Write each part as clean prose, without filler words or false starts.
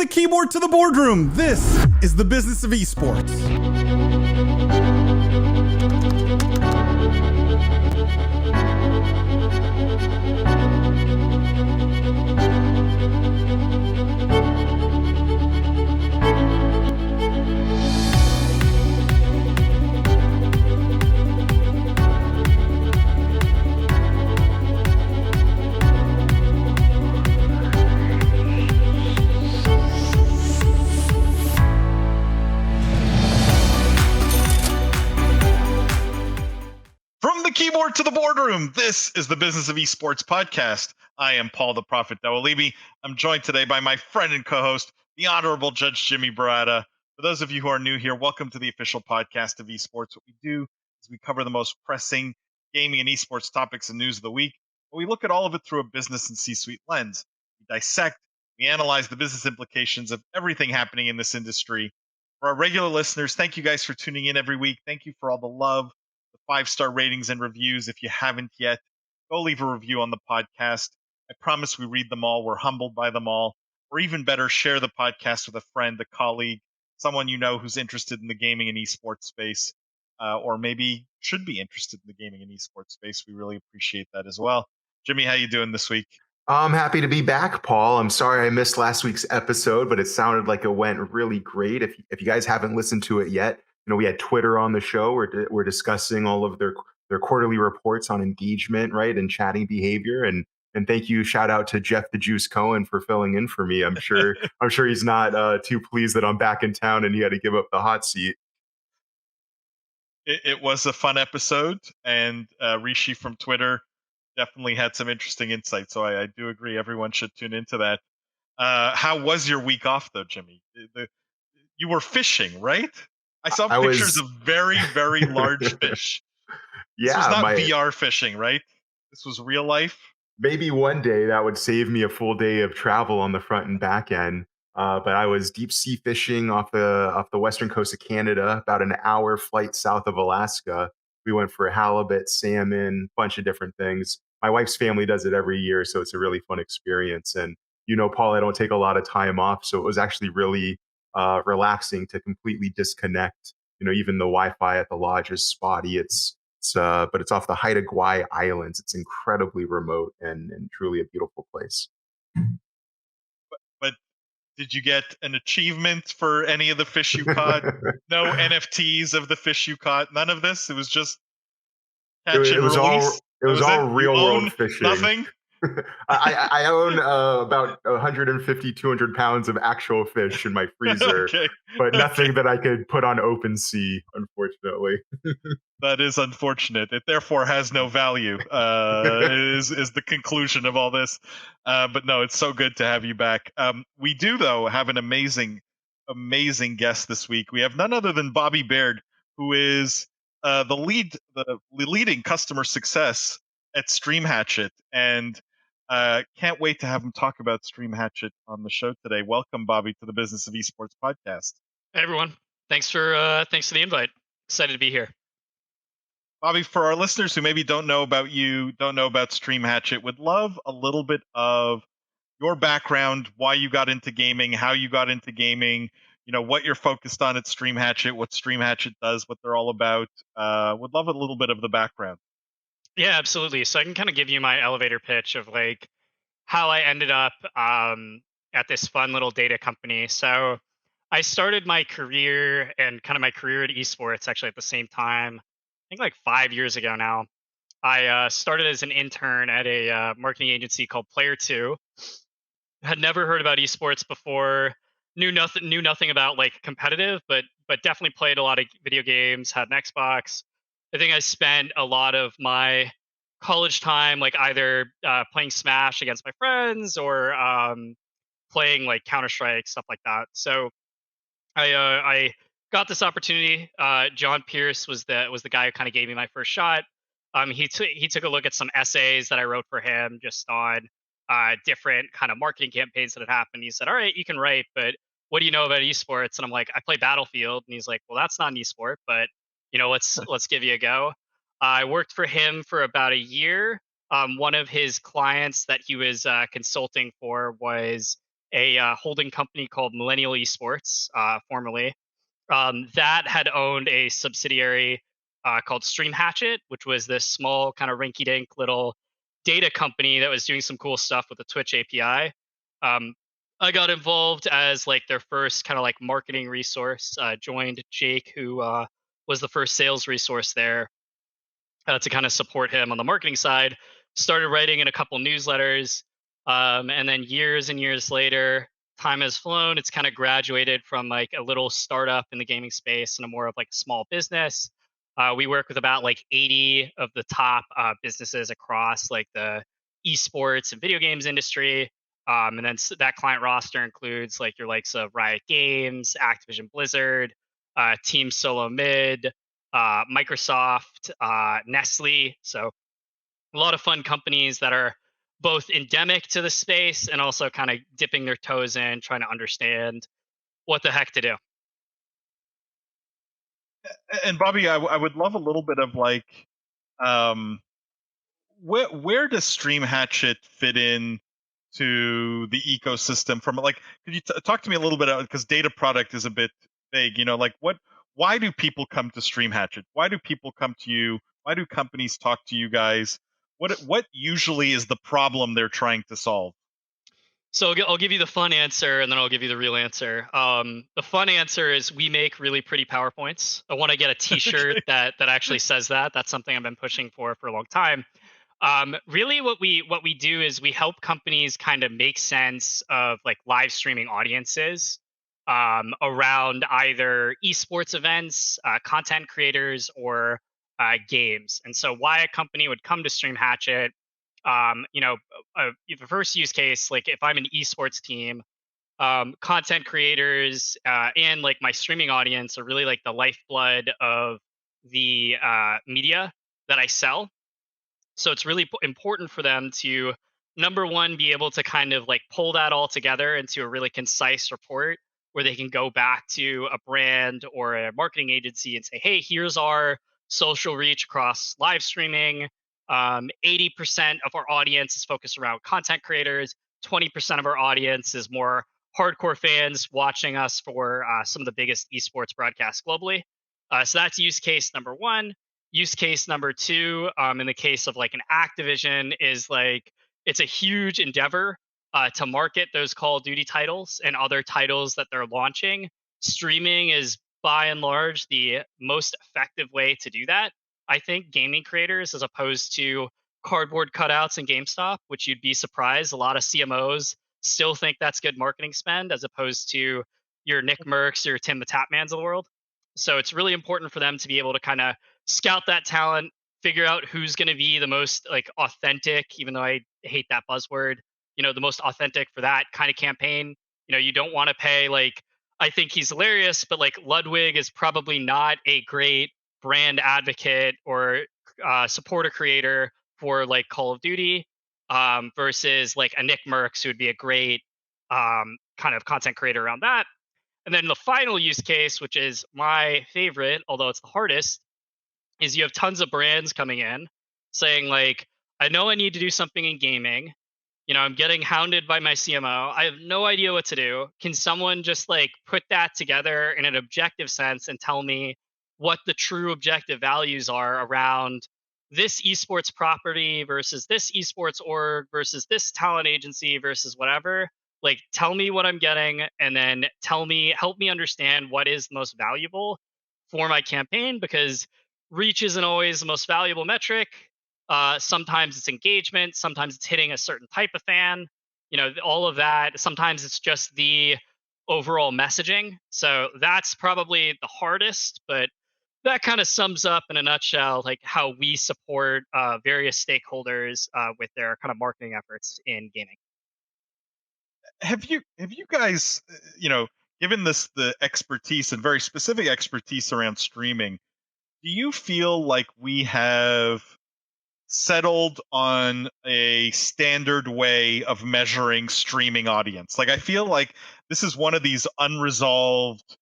the keyboard to the boardroom, this is the Business of Esports. From the keyboard to the boardroom, this is the Business of Esports Podcast. I am Paul the Prophet Dawalibi. I'm joined today by my friend and co-host, the Honorable Judge Jimmy Baratta. For those of you who are new here, welcome to the official podcast of esports. What we do is we cover the most pressing gaming and esports topics and news of the week, but we look at all of it through a business and C-suite lens. We dissect, we analyze the business implications of everything happening in this industry. For our regular listeners, thank you guys for tuning in every week. Thank you for all the love, 5-star ratings and reviews. If you haven't yet, go leave a review on the podcast. I promise we read them all. We're humbled by them all. Or even better, share the podcast with a friend, a colleague, someone you know who's interested in the gaming and esports space, or maybe should be interested in the gaming and esports space. We really appreciate that as well. Jimmy, how you doing this week? I'm happy to be back, Paul. I'm sorry I missed last week's episode, but it sounded like it went really great. If you guys haven't listened to it yet, we had Twitter on the show. We're discussing all of their quarterly reports on engagement, right, and chatting behavior. And thank you, shout out to Jeff the Juice Cohen for filling in for me. I'm sure he's not too pleased that I'm back in town and he had to give up the hot seat. It was a fun episode, and Rishi from Twitter definitely had some interesting insights. So I do agree everyone should tune into that. How was your week off, though, Jimmy? You were fishing, right? I saw pictures of very, very large fish. Yeah, this was not VR fishing, right? This was real life. Maybe one day that would save me a full day of travel on the front and back end. But I was deep sea fishing off the western coast of Canada, about an hour flight south of Alaska. We went for halibut, salmon, bunch of different things. My wife's family does it every year, so it's a really fun experience. And Paul, I don't take a lot of time off, so it was actually really relaxing to completely disconnect. Even the Wi-Fi at the lodge is spotty. But it's off the Haida Gwaii Islands. It's incredibly remote and truly a beautiful place. But did you get an achievement for any of the fish you caught? No NFTs of the fish you caught. None of this. It was just catch and release. It was all real world fishing. Nothing. I own about 150, 200 pounds of actual fish in my freezer, okay. But nothing that I could put on open sea, unfortunately. That is unfortunate. It therefore has no value, is the conclusion of all this. But no, it's so good to have you back. We do, though, have an amazing guest this week. We have none other than Bobby Baird, who is the leading customer success at StreamHatchet, and can't wait to have him talk about StreamHatchet on the show today. Welcome, Bobby, to the Business of Esports Podcast. Hey, everyone. Thanks for the invite. Excited to be here. Bobby, for our listeners who maybe don't know about you, don't know about StreamHatchet, would love a little bit of your background, why you got into gaming, how you got into gaming, what you're focused on at StreamHatchet, what StreamHatchet does, what they're all about. Would love a little bit of the background. Yeah, absolutely. So I can kind of give you my elevator pitch of like how I ended up at this fun little data company. So I started my career and kind of my career at esports actually at the same time. I think like 5 years ago now. I started as an intern at a marketing agency called Player 2. Had never heard about esports before. Knew nothing about like competitive, but definitely played a lot of video games. Had an Xbox. I think I spent a lot of my college time like either playing Smash against my friends or playing like Counter-Strike, stuff like that. So I got this opportunity. John Pierce was the guy who kind of gave me my first shot. He took a look at some essays that I wrote for him just on different kind of marketing campaigns that had happened. He said, "All right, you can write, but what do you know about esports?" And I'm like, "I play Battlefield." And he's like, "Well, that's not an esport, but let's give you a go." I worked for him for about a year. One of his clients that he was consulting for was a holding company called Millennial Esports, formerly, that had owned a subsidiary called StreamHatchet, which was this small kind of rinky-dink little data company that was doing some cool stuff with the Twitch API. Um, I got involved as like their first kind of like marketing resource. Joined Jake, who was the first sales resource there, to kind of support him on the marketing side. Started writing in a couple newsletters, and then years and years later, time has flown. It's kind of graduated from like a little startup in the gaming space and a more of like a small business. We work with about like 80 of the top businesses across like the esports and video games industry. And then that client roster includes like your likes of Riot Games, Activision Blizzard, Team Solo Mid, Microsoft, Nestle. So a lot of fun companies that are both endemic to the space and also kind of dipping their toes in, trying to understand what the heck to do. And Bobby, I would love a little bit of like, um, where does StreamHatchet fit in to the ecosystem? From like, could you talk to me a little bit, because data product is a bit vague. Like what? Why do people come to StreamHatchet? Why do people come to you? Why do companies talk to you guys? What usually is the problem they're trying to solve? So I'll give you the fun answer, and then I'll give you the real answer. The fun answer is we make really pretty PowerPoints. I want to get a T-shirt Okay. that actually says that. That's something I've been pushing for a long time. Really, what we do is we help companies kind of make sense of like live streaming audiences around either esports events, content creators, or games. And so, why a company would come to StreamHatchet, the first use case, like if I'm an esports team, content creators and like my streaming audience are really like the lifeblood of the media that I sell. So it's really important for them to, number one, be able to kind of like pull that all together into a really concise report where they can go back to a brand or a marketing agency and say, hey, here's our social reach across live streaming. 80% of our audience is focused around content creators. 20% of our audience is more hardcore fans watching us for some of the biggest esports broadcasts globally. So that's use case number one. Use case number two, in the case of like an Activision, is like it's a huge endeavor to market those Call of Duty titles and other titles that they're launching. Streaming is by and large the most effective way to do that. I think gaming creators, as opposed to cardboard cutouts in GameStop, which you'd be surprised, a lot of CMOs still think that's good marketing spend, as opposed to your Nick Mercs, your Tim the Tapmans of the world. So it's really important for them to be able to kind of scout that talent, figure out who's going to be the most like authentic, even though I hate that buzzword, the most authentic for that kind of campaign. You don't want to pay like, I think he's hilarious, but like Ludwig is probably not a great brand advocate or supporter creator for like Call of Duty, versus like a Nick Merckx, who would be a great kind of content creator around that. And then the final use case, which is my favorite, although it's the hardest, is you have tons of brands coming in saying like, I know I need to do something in gaming. I'm getting hounded by my CMO. I have no idea what to do. Can someone just like put that together in an objective sense and tell me what the true objective values are around this esports property versus this esports org versus this talent agency versus whatever? Like, tell me what I'm getting, and then help me understand what is most valuable for my campaign, because reach isn't always the most valuable metric. Sometimes it's engagement, sometimes it's hitting a certain type of fan, all of that. Sometimes it's just the overall messaging. So that's probably the hardest, but that kind of sums up in a nutshell like how we support various stakeholders with their kind of marketing efforts in gaming. Have you guys, given this the expertise and very specific expertise around streaming, do you feel like we have settled on a standard way of measuring streaming audience? Like, I feel like this is one of these unresolved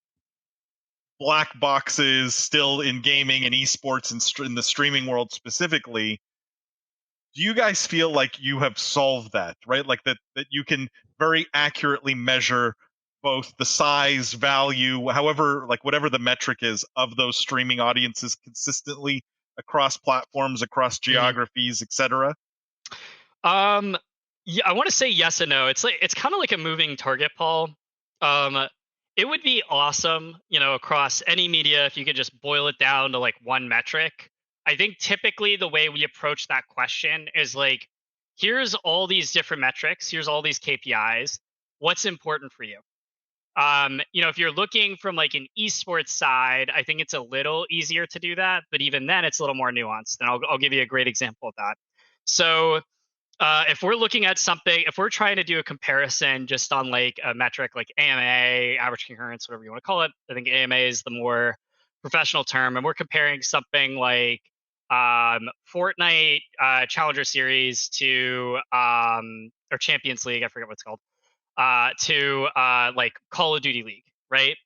black boxes still in gaming and esports and in the streaming world specifically. Do you guys feel like you have solved that, right? Like that you can very accurately measure both the size, value, however, like whatever the metric is of those streaming audiences consistently across platforms, across Mhm. geographies, etc.? Um, yeah, I want to say yes and no. It's kind of like a moving target, Paul. Um, it would be awesome, across any media if you could just boil it down to like one metric. I think typically the way we approach that question is like, here's all these different metrics, here's all these KPIs. What's important for you? If you're looking from like an esports side, I think it's a little easier to do that, but even then it's a little more nuanced. And I'll give you a great example of that. So if we're looking at something, if we're trying to do a comparison just on like a metric like AMA, average concurrence, whatever you want to call it, I think AMA is the more professional term, and we're comparing something like Fortnite Challenger Series to or Champions League, I forget what it's called, to like Call of Duty League, right?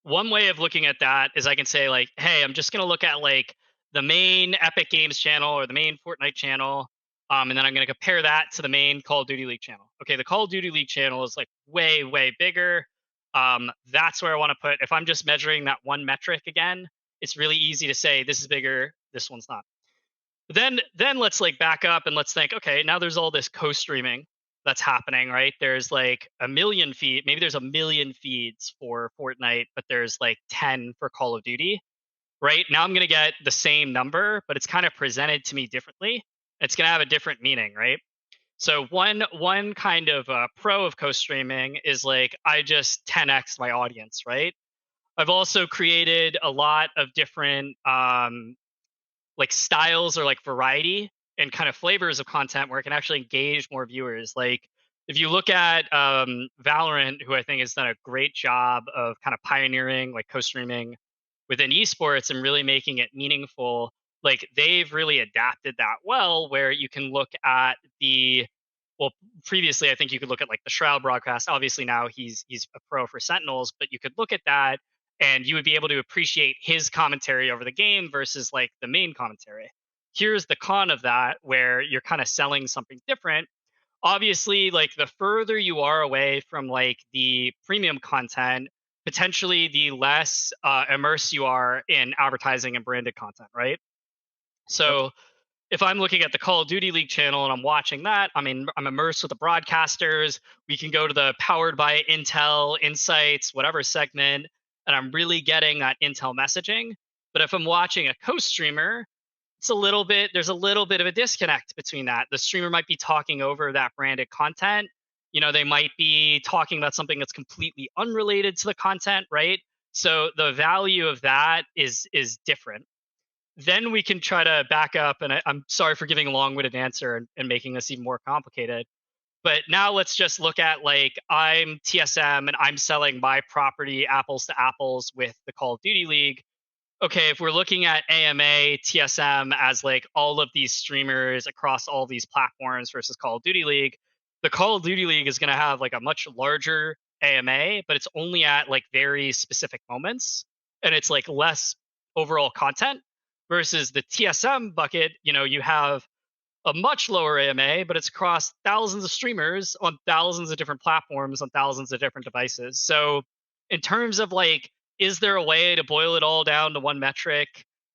One way of looking at that is I can say like, hey, I'm just going to look at like the main Epic Games channel or the main Fortnite channel, and then I'm going to compare that to the main Call of Duty League channel. Okay, the Call of Duty League channel is like way bigger. That's where I want to put. If I'm just measuring that one metric again, it's really easy to say this is bigger, this one's not. Then let's like back up and let's think, okay, now there's all this co-streaming that's happening, right? There's like a million feed, maybe there's a million feeds for Fortnite, but there's like 10 for Call of Duty, right? Now I'm gonna get the same number, but it's kind of presented to me differently. It's gonna have a different meaning, right? So one kind of pro of co-streaming is like I just 10x my audience, right? I've also created a lot of different like styles or like variety and kind of flavors of content where it can actually engage more viewers. Like if you look at Valorant, who I think has done a great job of kind of pioneering like co-streaming within esports and really making it meaningful, like they've really adapted that well, where you can look at the well, previously I think you could look at like the Shroud broadcast. Obviously now he's a pro for Sentinels, but you could look at that and you would be able to appreciate his commentary over the game versus like the main commentary. Here's the con of that, where you're kind of selling something different. Obviously, like the further you are away from like the premium content, potentially the less immersed you are in advertising and branded content, right? Yep. So if I'm looking at the Call of Duty League channel and I'm watching that, I mean, I'm immersed with the broadcasters. We can go to the powered by Intel Insights, whatever segment, and I'm really getting that Intel messaging. But if I'm watching a co-streamer, there's a little bit of a disconnect between that. The streamer might be talking over that branded content. They might be talking about something that's completely unrelated to the content, right? So the value of that is different. Then we can try to back up, and I'm sorry for giving a long-winded answer and making this even more complicated. But now let's just look at like I'm TSM and I'm selling my property apples to apples with the Call of Duty League. Okay, if we're looking at AMA, TSM as like all of these streamers across all these platforms versus Call of Duty League, the Call of Duty League is going to have like a much larger AMA, but it's only at like very specific moments and it's like less overall content versus the TSM bucket, you have a much lower AMA, but it's across thousands of streamers on thousands of different platforms on thousands of different devices. So, in terms of like, is there a way to boil it all down to one metric,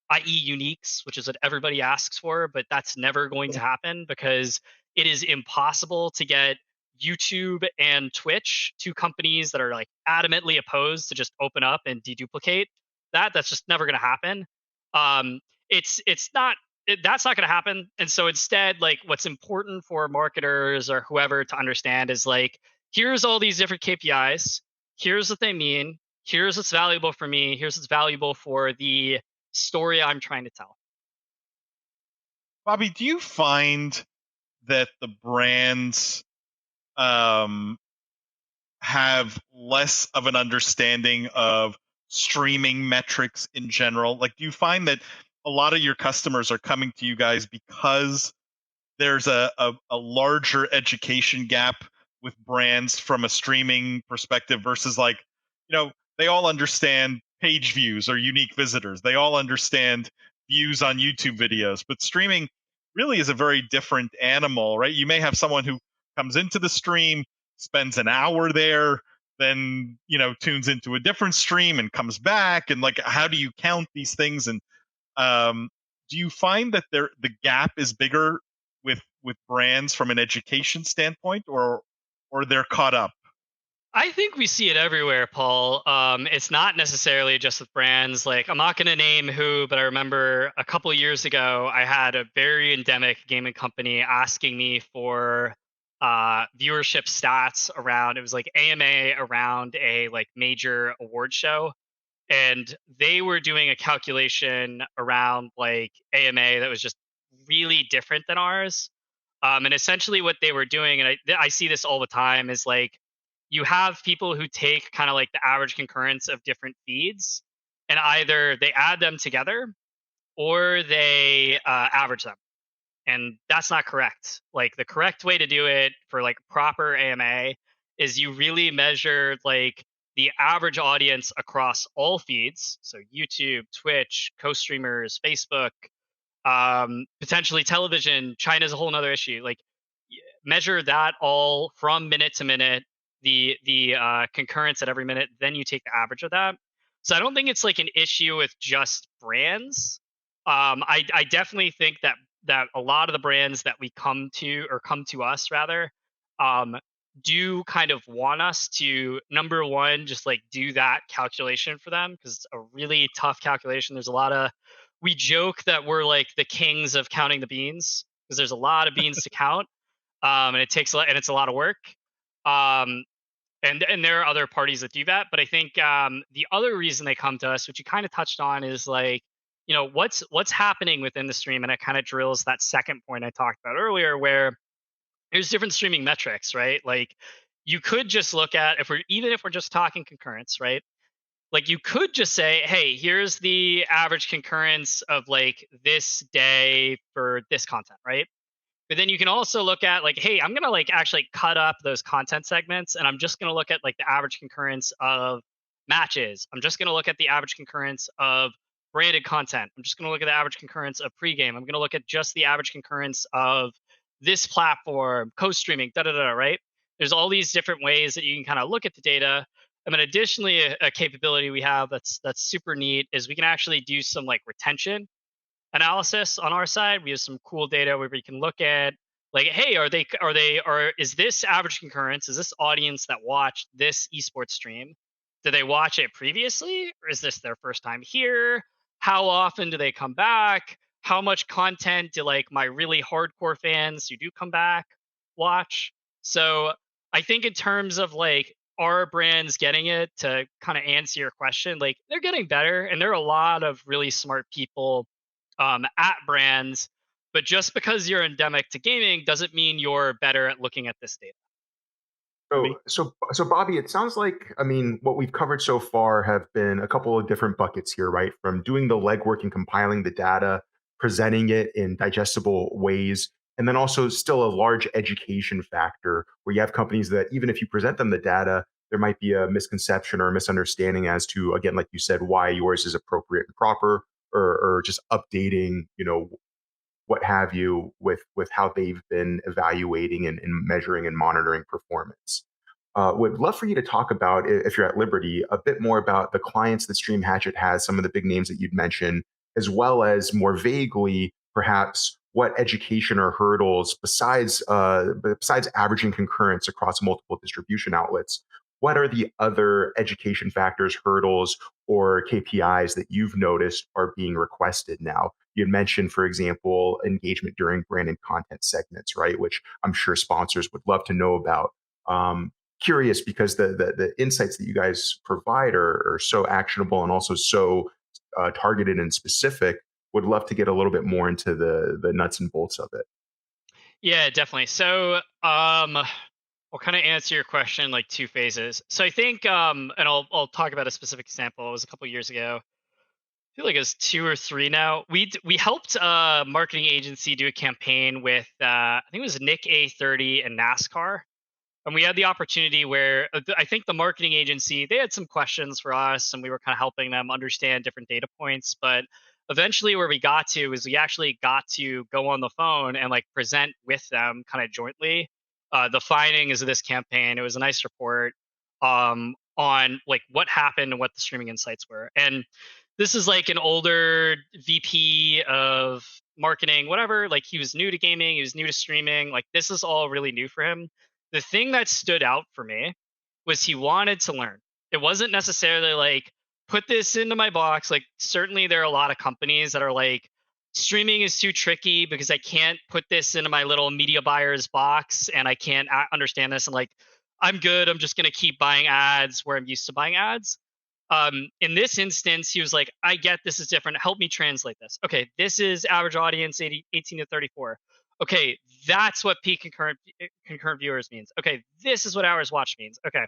i.e., uniques, which is what everybody asks for, but that's never going to happen because it is impossible to get YouTube and Twitch, two companies that are like adamantly opposed to just open up and deduplicate that. That's just never going to happen. Um, it's not that's not going to happen. And so instead, like what's important for marketers or whoever to understand is like, here's all these different KPIs. Here's what they mean. Here's what's valuable for me. Here's what's valuable for the story I'm trying to tell. Bobby, do you find that the brands um, have less of an understanding of streaming metrics in general? Like, do you find that a lot of your customers are coming to you guys because there's a larger education gap with brands from a streaming perspective versus like, they all understand page views or unique visitors. They all understand views on YouTube videos, but streaming really is a very different animal, right? You may have someone who comes into the stream, spends an hour there, then tunes into a different stream and comes back, and like, how do you count these things? And um, do you find that the gap is bigger with brands from an education standpoint, or they're caught up? I think we see it everywhere, Paul. It's not necessarily just with brands. Like, I'm not going to name who, but I remember a couple of years ago, I had a very endemic gaming company asking me for viewership stats around. It was like AMA around a like major award show, and they were doing a calculation around like AMA that was just really different than ours. And essentially, what they were doing, and I see this all the time, is like you have people who take kind of like the average concurrence of different feeds, and either they add them together or they average them, and that's not correct. Like, the correct way to do it for like proper AMA is you really measure like the average audience across all feeds, so YouTube, Twitch, co-streamers, Facebook, potentially television. China's a whole nother issue. Like, measure that all from minute to minute, the concurrence at every minute, then you take the average of that. So I don't think it's like an issue with just brands. I definitely think that a lot of the brands that we come to, or come to us rather, um, do kind of want us to, number one, just like do that calculation for them, because it's a really tough calculation. There's a lot of, we joke that we're like the kings of counting the beans, because there's a lot of beans to count, and it takes a lot, and it's a lot of work. Um, and there are other parties that do that, but I think the other reason they come to us, which you kind of touched on, is like, what's happening within the stream, and it kind of drills that second point I talked about earlier, where there's different streaming metrics, right? Like, you could just look at, if we're just talking concurrence, right? Like, you could just say, hey, here's the average concurrence of like this day for this content, right? But then you can also look at like, hey, I'm going to like actually cut up those content segments, and I'm just going to look at like the average concurrence of matches. I'm just going to look at the average concurrence of branded content. I'm just going to look at the average concurrence of pregame. I'm going to look at just the average concurrence of this platform, co-streaming, da da da, right? There's all these different ways that you can kind of look at the data. And then additionally, a capability we have that's super neat is we can actually do some like retention analysis on our side. We have some cool data where we can look at like, hey, is this average concurrence? Is this audience that watched this esports stream? Did they watch it previously, or is this their first time here? How often do they come back? How much content do like my really hardcore fans who do come back watch? So I think in terms of like, are brands getting it, to kind of answer your question, like, they're getting better, and there are a lot of really smart people at brands, but just because you're endemic to gaming doesn't mean you're better at looking at this data. So Bobby, it sounds like, I mean, what we've covered so far have been a couple of different buckets here, right? From doing the legwork and compiling the data, presenting it in digestible ways, and then also still a large education factor where you have companies that even if you present them the data, there might be a misconception or a misunderstanding as to, again, like you said, why yours is appropriate and proper, or just updating, what have you, with how they've been evaluating and measuring and monitoring performance. Would love for you to talk about, if you're at liberty, a bit more about the clients that StreamHatchet has, some of the big names that you'd mentioned, as well as more vaguely, perhaps, what education or hurdles besides averaging concurrence across multiple distribution outlets. What are the other education factors, hurdles, or KPIs that you've noticed are being requested now? You'd mentioned, for example, engagement during branded content segments, right? Which I'm sure sponsors would love to know about. Curious because the insights that you guys provide are so actionable and also so targeted and specific. Would love to get a little bit more into the nuts and bolts of it. Yeah, definitely. So I'll kind of answer your question like two phases. So I think and I'll talk about a specific example. It was a couple years ago. I feel like it's two or three now. We helped a marketing agency do a campaign with I think it was Nick A30 and NASCAR, and we had the opportunity where I think the marketing agency, they had some questions for us, and we were kind of helping them understand different data points. But eventually, where we got to is we actually got to go on the phone and like present with them kind of jointly the findings of this campaign. It was a nice report on like what happened and what the streaming insights were. And this is like an older VP of marketing, whatever. Like he was new to gaming, he was new to streaming. Like this is all really new for him. The thing that stood out for me was he wanted to learn. It wasn't necessarily like put this into my box. Like certainly there are a lot of companies that are like streaming is too tricky because I can't put this into my little media buyer's box and I can't understand this. And like I'm good. I'm just going to keep buying ads where I'm used to buying ads. In this instance, he was like, I get this is different. Help me translate this. Okay, this is average audience 18 to 34. Okay, that's what peak concurrent viewers means. Okay, this is what hours watched means. Okay,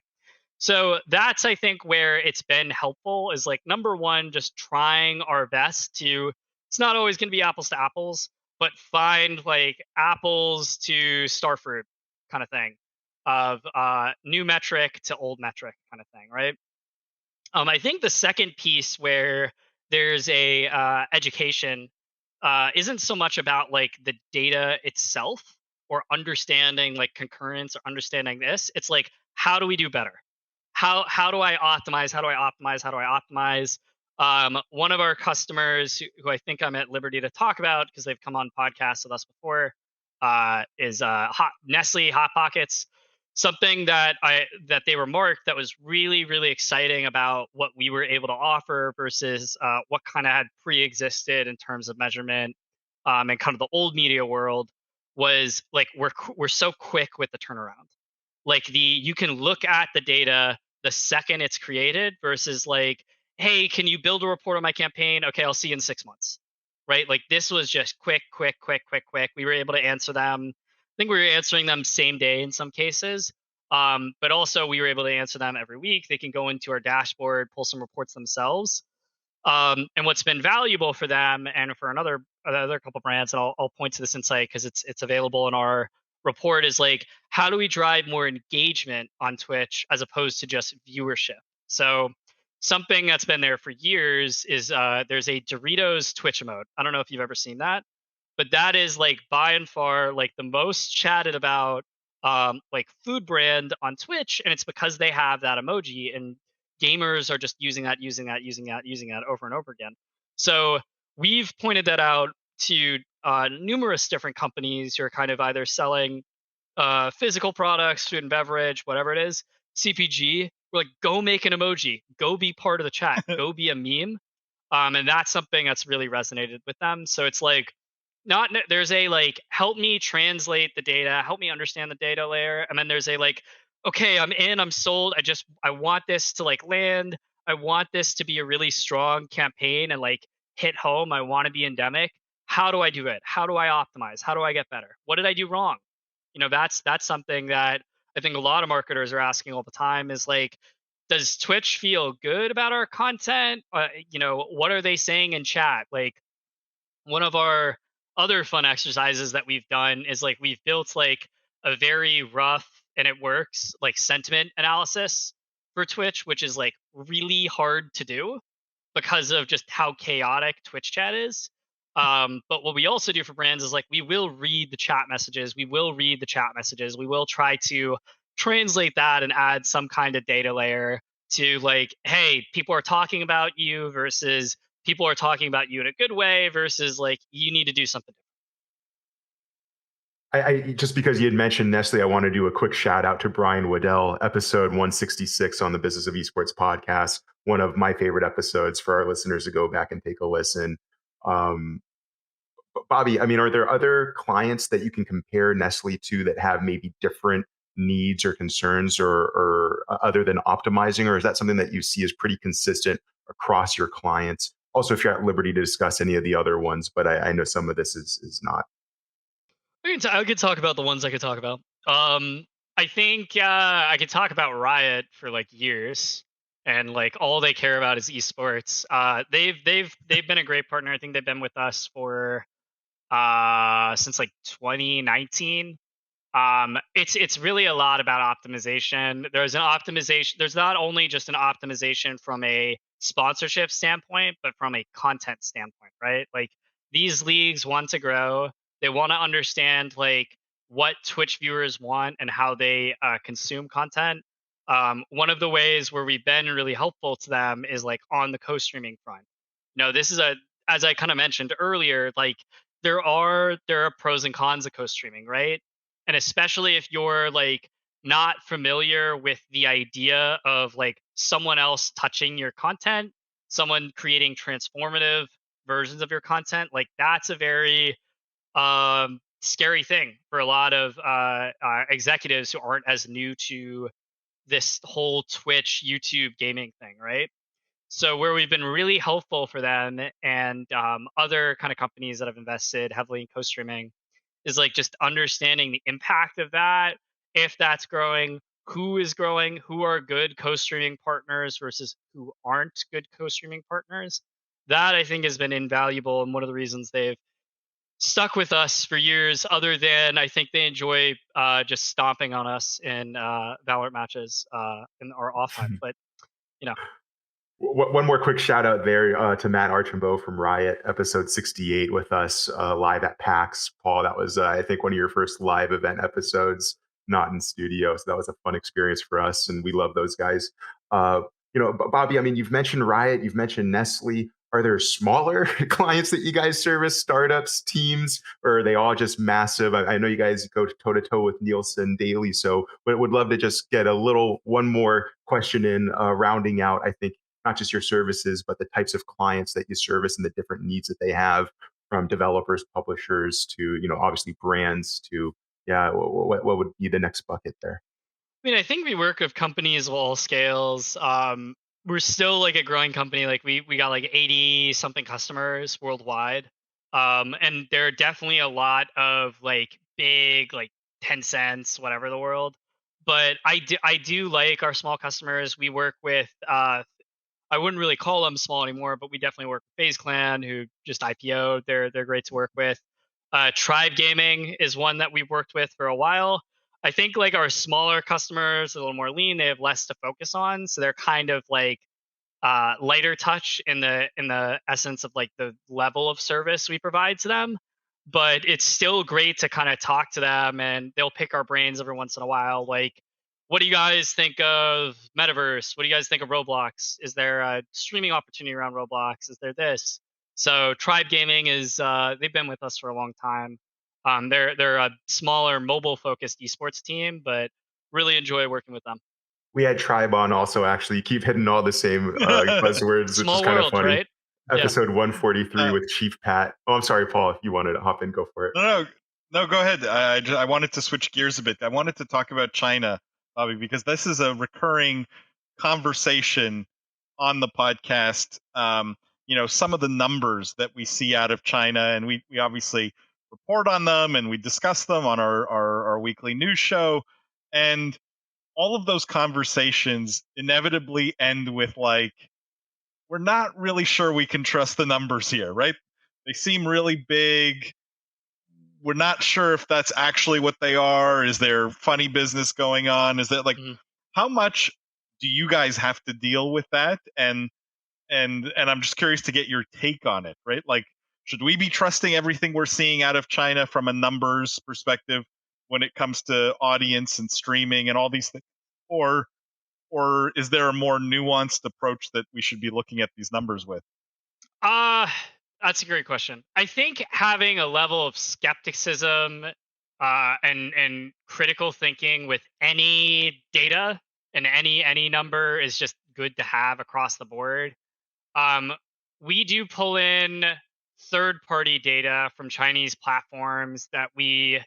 so that's I think where it's been helpful is like number one, just trying our best to. It's not always going to be apples to apples, but find like apples to starfruit kind of thing, of new metric to old metric kind of thing, right? I think the second piece where there's a education isn't so much about like the data itself or understanding like concurrence or understanding this. It's like how do we do better? How do I optimize? How do I optimize? How do I optimize? One of our customers who I think I'm at liberty to talk about because they've come on podcasts with us before is Nestle Hot Pockets. Something that they remarked that was really exciting about what we were able to offer versus what kind of had pre-existed in terms of measurement and kind of the old media world was like we're so quick with the turnaround. Like you can look at the data the second it's created versus like, hey, can you build a report on my campaign? Okay, I'll see you in 6 months. Right? Like this was just quick. We were able to answer them. I think we were answering them same day in some cases. But also we were able to answer them every week. They can go into our dashboard, pull some reports themselves. And what's been valuable for them and for another couple brands, and I'll point to this insight because it's available in our report, is like how do we drive more engagement on Twitch as opposed to just viewership? So something that's been there for years is there's a Doritos Twitch emote. I don't know if you've ever seen that, but that is like by and far like the most chatted about like food brand on Twitch, and it's because they have that emoji, and gamers are just using that over and over again. So we've pointed that out to numerous different companies who are kind of either selling physical products, food and beverage, whatever it is, CPG. We're like, go make an emoji, go be part of the chat, go be a meme. And that's something that's really resonated with them. So it's like, not there's a like help me translate the data, help me understand the data layer, and then there's a like, okay, I'm sold. I want this to like land. I want this to be a really strong campaign and like hit home. I want to be endemic. How do I do it? How do I optimize? How do I get better? What did I do wrong? That's something that I think a lot of marketers are asking all the time is like, does Twitch feel good about our content? What are they saying in chat? Like one of our other fun exercises that we've done is like we've built like a very rough and it works like sentiment analysis for Twitch, which is like really hard to do because of just how chaotic Twitch chat is. But what we also do for brands is like we will read the chat messages. We will try to translate that and add some kind of data layer to like, hey, people are talking about you versus people are talking about you in a good way versus like you need to do something different. I just because you had mentioned Nestle, I want to do a quick shout out to Brian Waddell, episode 166 on the Business of Esports podcast. One of my favorite episodes for our listeners to go back and take a listen. Bobby, I mean, are there other clients that you can compare Nestle to that have maybe different needs or concerns or other than optimizing, or is that something that you see as pretty consistent across your clients? Also, if you're at liberty to discuss any of the other ones, but I know some of this is not. I could talk about the ones I could talk about. I think I could talk about Riot for like years, and like all they care about is esports. They've been a great partner. I think they've been with us for since like 2019. It's really a lot about optimization. There's not only just an optimization from a sponsorship standpoint, but from a content standpoint, right? Like these leagues want to grow. They want to understand like what Twitch viewers want and how they consume content. One of the ways where we've been really helpful to them is like on the co-streaming front. This is as I kind of mentioned earlier, like there are pros and cons of co-streaming, right? And especially if you're like not familiar with the idea of like someone else touching your content, someone creating transformative versions of your content, like that's a very scary thing for a lot of executives who aren't as new to this whole Twitch, YouTube gaming thing, right? So where we've been really helpful for them and other kind of companies that have invested heavily in co-streaming is like just understanding the impact of that, if that's growing, who is growing, who are good co-streaming partners versus who aren't good co-streaming partners. That I think has been invaluable and one of the reasons they've stuck with us for years, other than I think they enjoy just stomping on us in Valorant matches in our off time. But you know, One more quick shout out there to Matt Archambault from Riot, episode 68 with us live at PAX. Paul, that was, I think, one of your first live event episodes, not in studio. So that was a fun experience for us. And we love those guys. Bobby, I mean, you've mentioned Riot, you've mentioned Nestle. Are there smaller clients that you guys service, startups, teams, or are they all just massive? I know you guys go toe to toe with Nielsen daily. So would love to just get one more question in rounding out, I think, not just your services, but the types of clients that you service and the different needs that they have, from developers, publishers to, obviously brands to, yeah, what would be the next bucket there? I mean, I think we work with companies of all scales. We're still like a growing company. Like we got like 80 something customers worldwide. And there are definitely a lot of like big, like 10 cents, whatever the world. But I do like our small customers. We work with I wouldn't really call them small anymore, but we definitely work with FaZe Clan, who just IPO'd. They're great to work with. Tribe Gaming is one that we've worked with for a while. I think like our smaller customers are a little more lean. They have less to focus on, so they're kind of like lighter touch in the essence of like the level of service we provide to them. But it's still great to kind of talk to them, and they'll pick our brains every once in a while. Like, what do you guys think of Metaverse? What do you guys think of Roblox? Is there a streaming opportunity around Roblox? Is there this? So Tribe Gaming is they've been with us for a long time. They're a smaller mobile focused esports team, but really enjoy working with them. We had Tribe on also, actually. You keep hitting all the same buzzwords, which is Small kind of world, funny. right? Yeah. Episode 143 uh, with Chief Pat. Oh, I'm sorry, Paul. If you wanted to hop in, go for it. no, go ahead. I wanted to switch gears a bit. I wanted to talk about China, Bobby, because this is a recurring conversation on the podcast. Some of the numbers that we see out of China, and we obviously report on them and we discuss them on our weekly news show. And all of those conversations inevitably end with like, we're not really sure we can trust the numbers here, right? They seem really big. We're not sure if that's actually what they are. Is there funny business going on? Is that like, Mhm. how much do you guys have to deal with that? And I'm just curious to get your take on it, right? Like, should we be trusting everything we're seeing out of China from a numbers perspective when it comes to audience and streaming and all these things, or is there a more nuanced approach that we should be looking at these numbers with? Uh, that's a great question. I think having a level of skepticism and critical thinking with any data and any number is just good to have across the board. Um, we do pull in third party data from Chinese platforms that we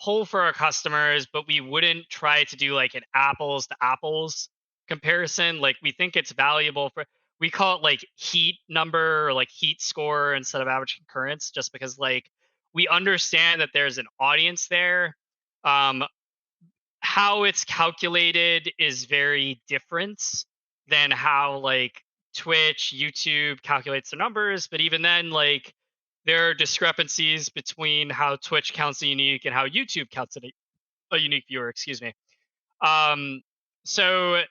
pull for our customers, but we wouldn't try to do like an apples to apples comparison. Like we think it's valuable for we call it like heat number or like heat score instead of average concurrence, just because like we understand that there's an audience there. Um, how it's calculated is very different than how like Twitch, YouTube calculates the numbers. But even then, like there are discrepancies between how Twitch counts a unique and how YouTube counts a unique viewer. Excuse me. Um, so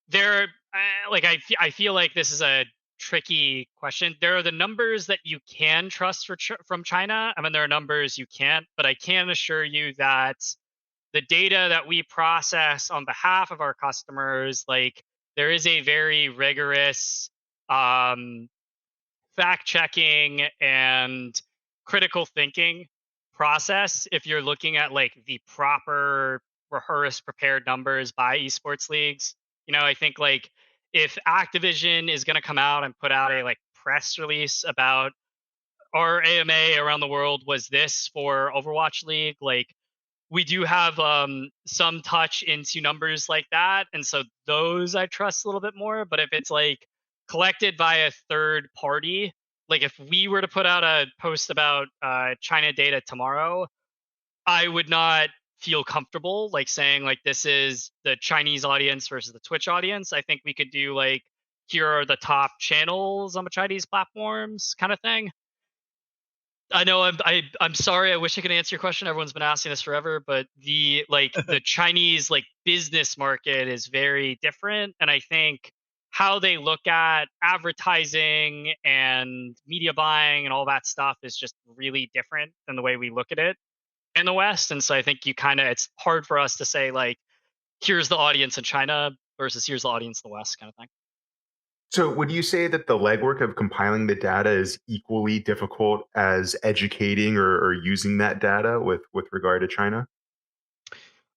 there, I feel like this is a tricky question. There are the numbers that you can trust from China. I mean, there are numbers you can't, but I can assure you that the data that we process on behalf of our customers, like there is a very rigorous um, fact checking and critical thinking process if you're looking at like the proper rehearsed prepared numbers by esports leagues. I think like if Activision is going to come out and put out a like press release about our AMA around the world was this for Overwatch League, like we do have some touch into numbers like that, and so those I trust a little bit more. But if it's like collected by a third party, like if we were to put out a post about China data tomorrow, I would not feel comfortable like saying like this is the Chinese audience versus the Twitch audience. I think we could do like here are the top channels on the Chinese platforms kind of thing. I know I'm sorry. I wish I could answer your question. Everyone's been asking this forever, but the Chinese like business market is very different, and I think how they look at advertising and media buying and all that stuff is just really different than the way we look at it in the West. And so I think it's hard for us to say like here's the audience in China versus here's the audience in the West kind of thing. So, would you say that the legwork of compiling the data is equally difficult as educating or using that data with regard to China?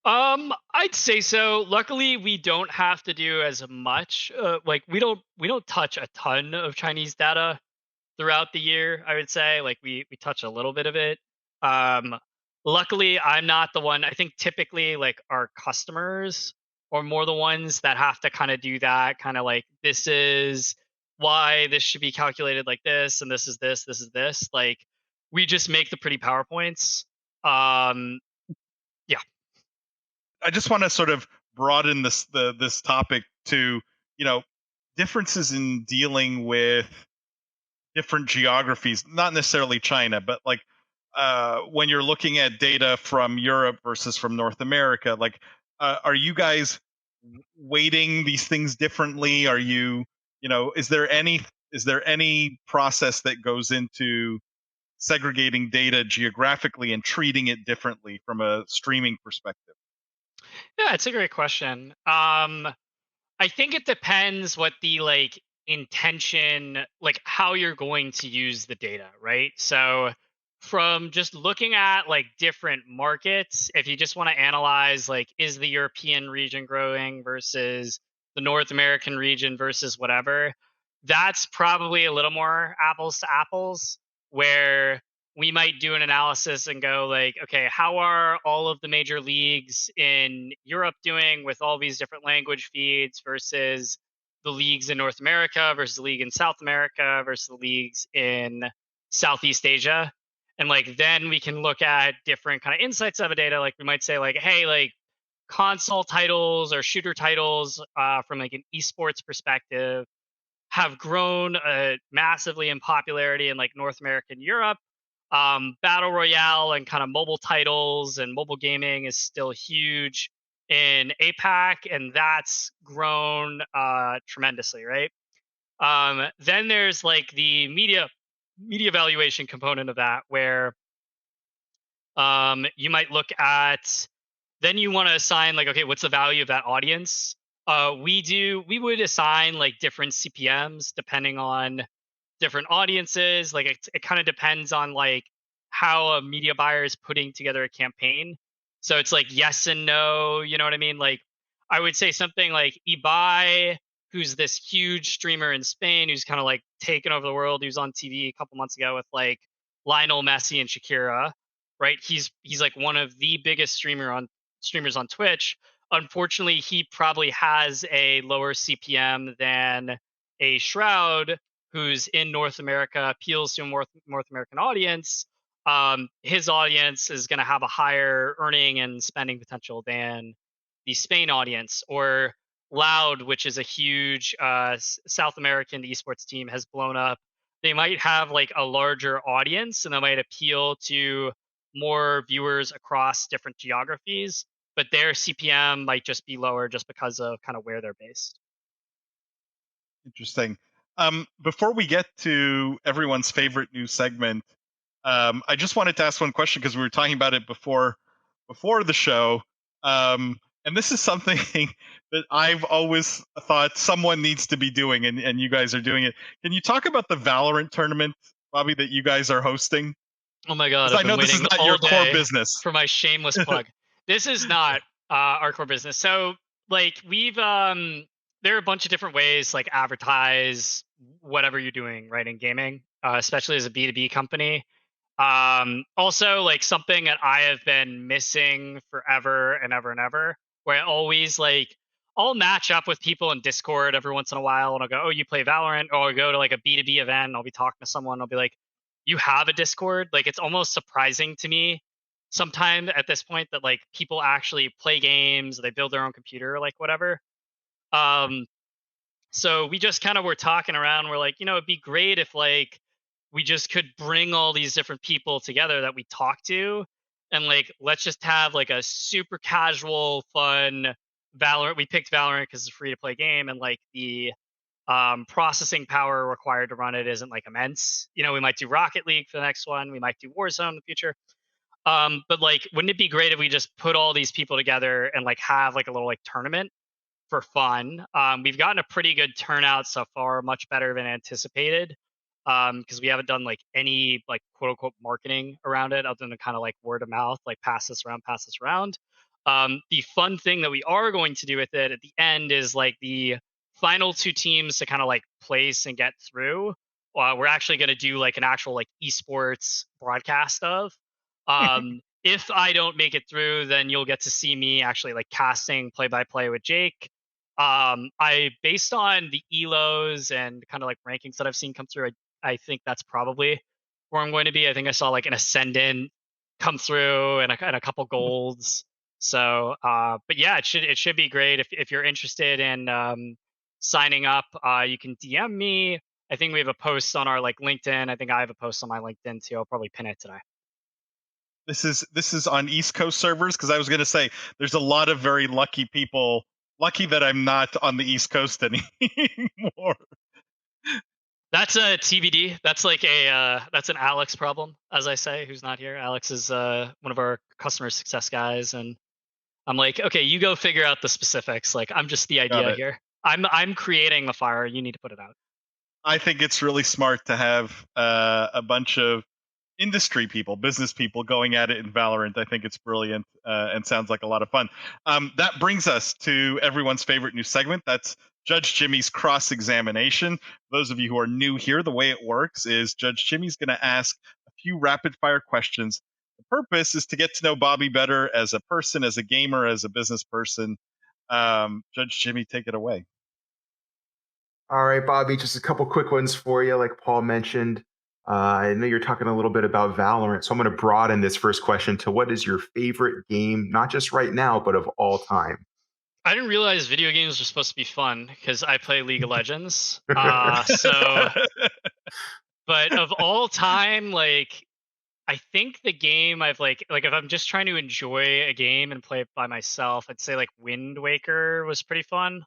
I'd say so. Luckily, we don't have to do as much. Like we don't touch a ton of Chinese data throughout the year. I would say like we touch a little bit of it. Um, Luckily, I'm not the one. I think typically like our customers are more the ones that have to kind of do that. Kind of like this is why this should be calculated like this, and this is this, this is this. Like we just make the pretty PowerPoints. Um, yeah. I just want to sort of broaden this topic to, you know, differences in dealing with different geographies, not necessarily China, but like when you're looking at data from Europe versus from North America, like are you guys weighting these things differently? Are you, is there any process that goes into segregating data geographically and treating it differently from a streaming perspective? Yeah, it's a great question. I think it depends what the like intention, like how you're going to use the data, right? So from just looking at like different markets, if you just want to analyze like is the European region growing versus the North American region versus whatever, that's probably a little more apples to apples where we might do an analysis and go like, okay, how are all of the major leagues in Europe doing with all these different language feeds versus the leagues in North America versus the league in South America versus the leagues in Southeast Asia. And like then we can look at different kind of insights of a data. Like we might say like, hey, like console titles or shooter titles from like an esports perspective have grown massively in popularity in like North America and Europe. Battle Royale and kind of mobile titles and mobile gaming is still huge in APAC, and that's grown tremendously, right? Then there's like the media valuation component of that, where you might look at, then you want to assign like, okay, what's the value of that audience? We would assign like different CPMs depending on different audiences. Like it kind of depends on like how a media buyer is putting together a campaign. So it's like yes and no, you know what I mean? Like I would say something like Ibai, who's this huge streamer in Spain who's kind of like taken over the world, who's on TV a couple months ago with like Lionel Messi and Shakira, right? He's like one of the biggest streamers on Twitch. Unfortunately, he probably has a lower CPM than a Shroud, who's in North America, appeals to a North American audience. His audience is going to have a higher earning and spending potential than the Spain audience. Or Loud, which is a huge South American esports team, has blown up. They might have like a larger audience and they might appeal to more viewers across different geographies, but their CPM might just be lower just because of kind of where they're based. Interesting. Before we get to everyone's favorite new segment, I just wanted to ask one question because we were talking about it before the show. And this is something that I've always thought someone needs to be doing, and you guys are doing it. Can you talk about the Valorant tournament, Bobby, that you guys are hosting? Oh my god, Because I've I been know this is waiting not all your core day business. for my shameless plug. This is not our core business. So like we've there are a bunch of different ways like advertise whatever you're doing right in gaming, especially as a B2B company. Also like something that I have been missing forever and ever and ever, where I always like I'll match up with people in Discord every once in a while and I'll go, oh, you play Valorant, or I'll go to like a B2B event and I'll be talking to someone, I'll be like, you have a Discord? Like it's almost surprising to me sometime at this point that like people actually play games, they build their own computer, like whatever. Um so we just kind of were talking around. We're like, it'd be great if like we just could bring all these different people together that we talk to, and like let's just have like a super casual, fun Valorant. We picked Valorant because it's a free to play game, and like the processing power required to run it isn't like immense. We might do Rocket League for the next one. We might do Warzone in the future. But like, wouldn't it be great if we just put all these people together and like have like a little like tournament for fun? We've gotten a pretty good turnout so far, much better than anticipated. Because we haven't done like any like quote unquote marketing around it other than kind of like word of mouth, like pass this around, pass this around. The fun thing that we are going to do with it at the end is like the final two teams to kind of like place and get through. We're actually going to do like an actual like esports broadcast of. If I don't make it through, then you'll get to see me actually like casting play by play with Jake. I based on the elos and kind of like rankings that I've seen come through, I think that's probably where I'm going to be. I think I saw like an ascendant come through and a couple golds. So, but yeah, it should be great if you're interested in signing up. You can DM me. I think we have a post on our like LinkedIn. I think I have a post on my LinkedIn too. I'll probably pin it today. This is on East Coast servers, because I was going to say there's a lot of very lucky people. Lucky that I'm not on the East Coast anymore. That's a TBD. That's like that's an Alex problem, as I say, who's not here. Alex is one of our customer success guys, and I'm like, okay, you go figure out the specifics. Like, I'm just the Got idea it. here. I'm creating the fire. You need to put it out. I think it's really smart to have a bunch of industry people, business people going at it in Valorant. I think it's brilliant and sounds like a lot of fun. That brings us to everyone's favorite new segment. That's Judge Jimmy's cross examination. Those of you who are new here, the way it works is Judge Jimmy's going to ask a few rapid fire questions. The purpose is to get to know Bobby better as a person, as a gamer, as a business person. Judge Jimmy, take it away. All right, Bobby, just a couple quick ones for you. Like Paul mentioned, I know you're talking a little bit about Valorant, so I'm going to broaden this first question to what is your favorite game, not just right now, but of all time? I didn't realize video games were supposed to be fun because I play League of Legends. So, but of all time, like I think the game I've like if I'm just trying to enjoy a game and play it by myself, I'd say like Wind Waker was pretty fun.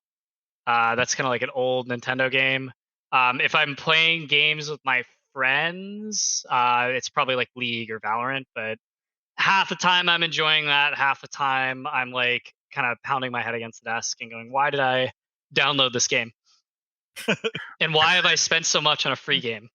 That's kind of like an old Nintendo game. If I'm playing games with my friends, it's probably like League or Valorant. But half the time I'm enjoying that, half the time I'm like kind of pounding my head against the desk and going, "Why did I download this game? And why have I spent so much on a free game?"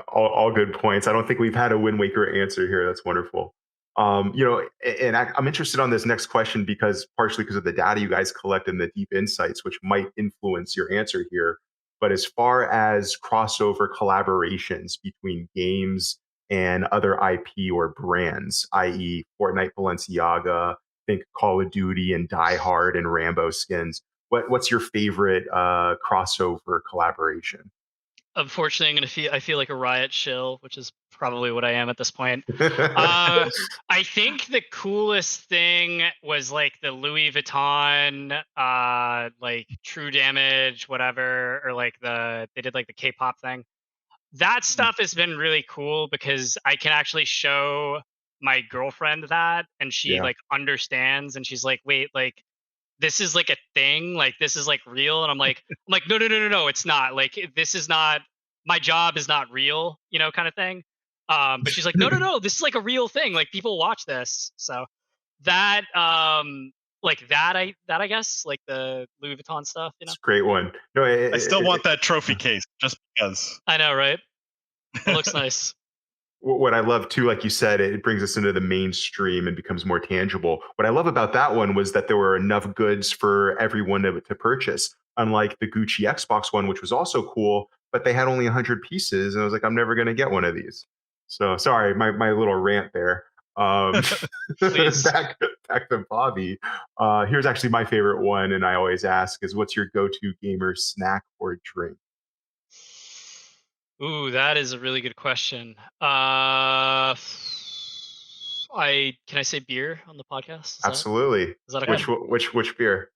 All good points. I don't think we've had a Wind Waker answer here. That's wonderful. And I'm interested on this next question because partially because of the data you guys collect and the deep insights, which might influence your answer here. But as far as crossover collaborations between games and other IP or brands, i.e., Fortnite Balenciaga, think Call of Duty and Die Hard and Rambo skins, what's your favorite crossover collaboration? Unfortunately, I feel like a riot shill, which is probably what I am at this point. I think the coolest thing was like the Louis Vuitton, like True Damage, whatever, or like they did like the K-pop thing. That stuff has been really cool because I can actually show my girlfriend that, and she Yeah. like understands, and she's like, wait, like this is like a thing, like this is like real, and I'm like, no, no, no, no, no, it's not. Like this is not, my job is not real, kind of thing. But she's like, no, no, no, this is like a real thing. Like people watch this, so that like that I guess like the Louis Vuitton stuff, It's a great one. No, I still want that trophy case just because. I know, right? It looks nice. What I love too, like you said, it brings us into the mainstream and becomes more tangible. What I love about that one was that there were enough goods for everyone to purchase, unlike the Gucci Xbox one, which was also cool, but they had only 100 pieces. And I was like, I'm never going to get one of these. So sorry, my little rant there. Please. back to Bobby. Here's actually my favorite one, and I always ask is, what's your go-to gamer snack or drink? Ooh, that is a really good question. Can I say beer on the podcast? Absolutely. Is that okay? Which beer?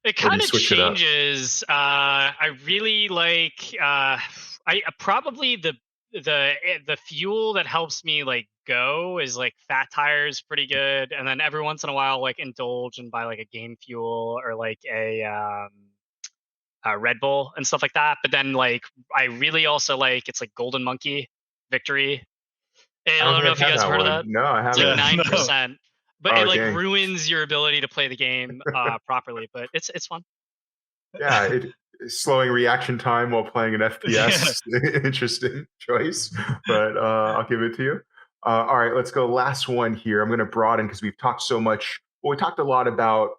It Or do kind you of switch it up? changes. I really like I probably the fuel that helps me like go is like Fat Tire's pretty good, and then every once in a while like indulge and buy like a game fuel or like a Red Bull and stuff like that. But then like I really also like, it's like Golden Monkey Victory. I I don't don't think know I've if you had guys that have heard of one. that. No, I It's haven't. like Yeah, 9%. But it Oh, like dang. ruins your ability to play the game properly. But it's fun. Yeah, slowing reaction time while playing an Yeah. FPS. Interesting choice, but I'll give it to you. All right, let's go. Last one here. I'm going to broaden because we've talked so much. Well, we talked a lot about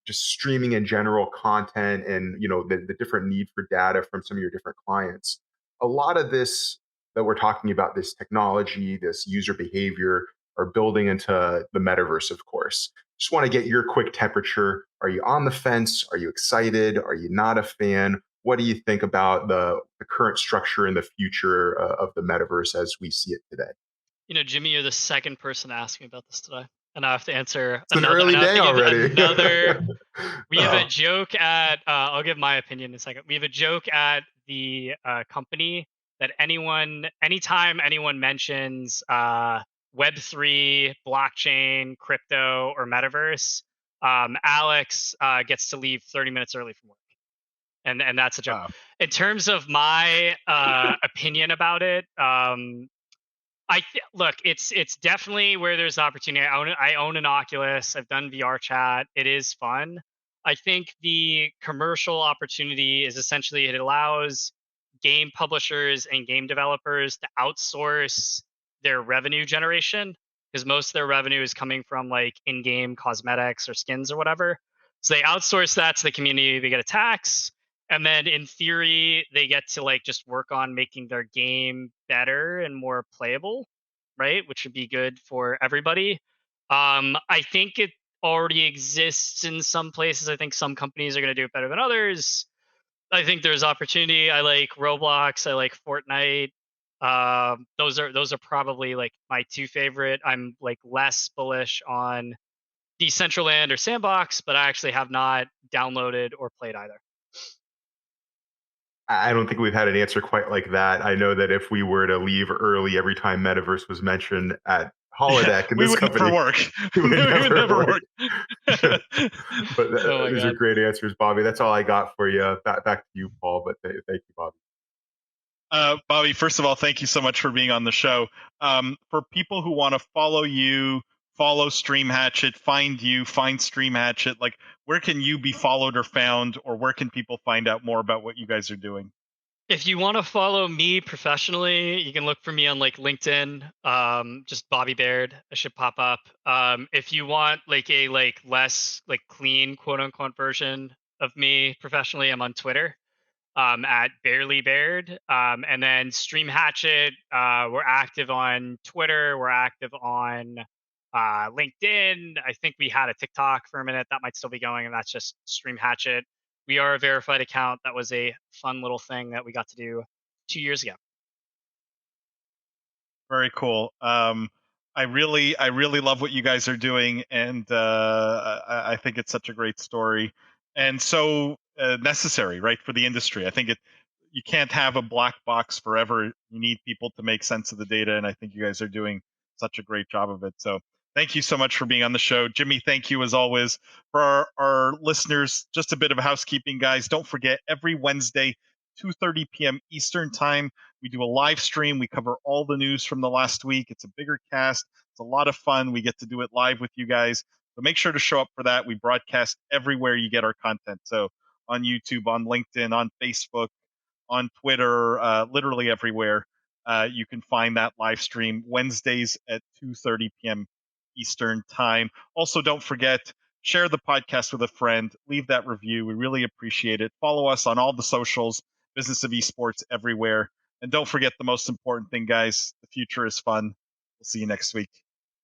just streaming in general content, and the different need for data from some of your different clients. A lot of this that we're talking about, this technology, this user behavior, are building into the metaverse, of course. Just want to get your quick temperature. Are you on the fence? Are you excited? Are you not a fan? What do you think about the current structure and the future of the metaverse as we see it today? Jimmy, you're the second person to ask me about this today, and I have to answer It's an another. And early I have day to give already. another. We have a Oh, joke at. I'll give my opinion in a second. We have a joke at the company that anytime anyone mentions Web3, blockchain, crypto, or metaverse, Alex gets to leave 30 minutes early from work, and that's a joke. Wow. In terms of my opinion about it, look, it's definitely where there's opportunity. I own an Oculus. I've done VR chat. It is fun. I think the commercial opportunity is essentially it allows game publishers and game developers to outsource their revenue generation, because most of their revenue is coming from like in-game cosmetics or skins or whatever. So they outsource that to the community. They get a tax, and then in theory they get to like just work on making their game better and more playable, right, which would be good for everybody. I think it already exists in some places. I think some companies are going to do it better than others. I think there's opportunity. I like Roblox, I like Fortnite. Those are probably like my two favorite. I'm like less bullish on Decentraland or Sandbox, but I actually have not downloaded or played either. I don't think we've had an answer quite like that. I know that if we were to leave early every time metaverse was mentioned at holodeck in We this would company, never work. it would We would never never work. work. But Oh my these are God. great answers, Bobby. That's all I got for you. Back to you, Paul. But thank you, Bobby. Bobby, first of all, thank you so much for being on the show. For people who want to follow you, follow StreamHatchet, find you, find StreamHatchet, like where can you be followed or found, or where can people find out more about what you guys are doing? If you want to follow me professionally, you can look for me on like LinkedIn. Just Bobby Baird. I should pop up. If you want like a like less like clean quote unquote version of me professionally, I'm on Twitter at Barely Baird. And then StreamHatchet. We're active on Twitter. We're active on LinkedIn. I think we had a TikTok for a minute that might still be going, and that's just StreamHatchet. We are a verified account. That was a fun little thing that we got to do 2 years ago. Very cool. I really love what you guys are doing, and I think it's such a great story, and so necessary, right, for the industry. I think you can't have a black box forever. You need people to make sense of the data, and I think you guys are doing such a great job of it. So Thank you so much for being on the show. Jimmy, thank you as always. For our listeners, just a bit of housekeeping, guys. Don't forget, every Wednesday, 2:30 p.m. Eastern Time, we do a live stream. We cover all the news from the last week. It's a bigger cast. It's a lot of fun. We get to do it live with you guys. So make sure to show up for that. We broadcast everywhere you get our content. So on YouTube, on LinkedIn, on Facebook, on Twitter, literally everywhere. You can find that live stream Wednesdays at 2:30 p.m. Eastern Time. Also, don't forget, share the podcast with a friend. Leave that review. We really appreciate it. Follow us on all the socials, Business of Esports everywhere. And don't forget the most important thing, guys. The future is fun. We'll see you next week.